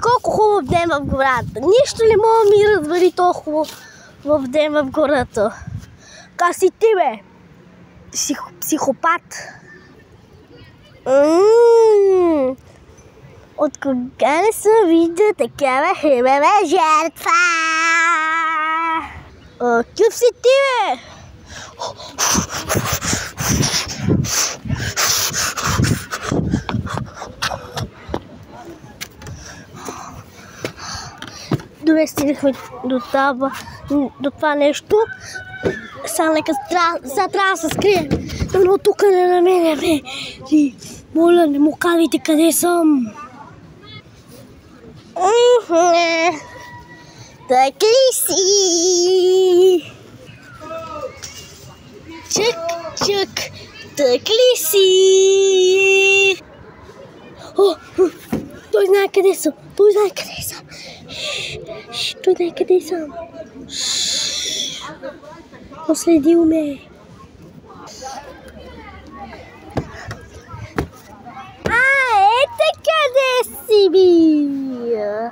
Колко хубав ден в гората. Нищо не мога да ми развали толкова в ден в гората. Как си ти, бе? Психопат. От кога не съм виждал такава хубава жертва? Какъв си ти, бе? Добре, стигнахме до това нещо. Сега нека трябва да се скрием. Но тук не намеряме. Моля, не му казвайте къде съм. Так ли си? Чък, так ли си? Той знае къде съм. Той знае къде съм. Последил ме. Ето къде си бил.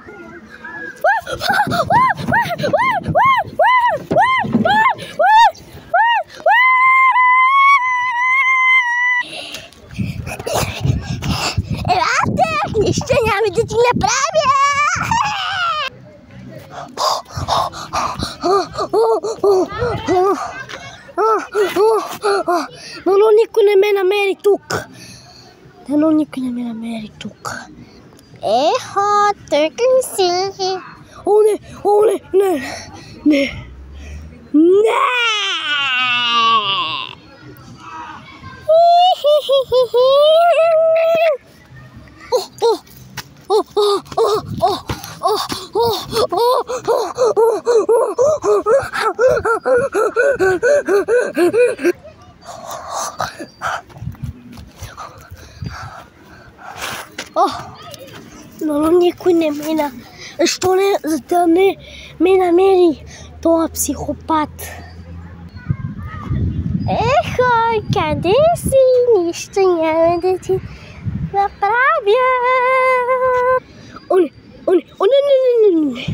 Елате, нищо няма да ти направя. Но никой не ме намери тук. Ехо, тук ли си? О, не. Но никой не мина. Защо не, за да не ме намери този психопат? Ехо, къде си? Нищо няма да ти направя. Не.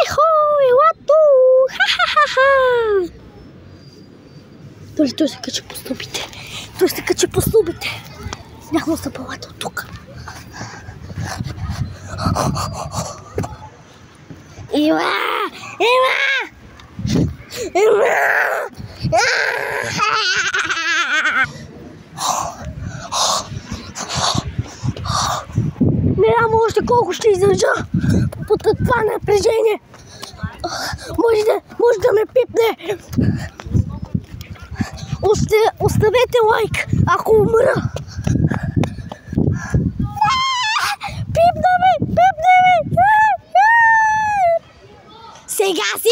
Ехо, ела тук. Ха-ха-ха. Той се качи по стълбите. Някакво стъпалата от тук. Има! Не знам още колко ще издържа под това напрежение. Може да ме пипне. Оставете лайк, ако умра. Пипна ми! Сега си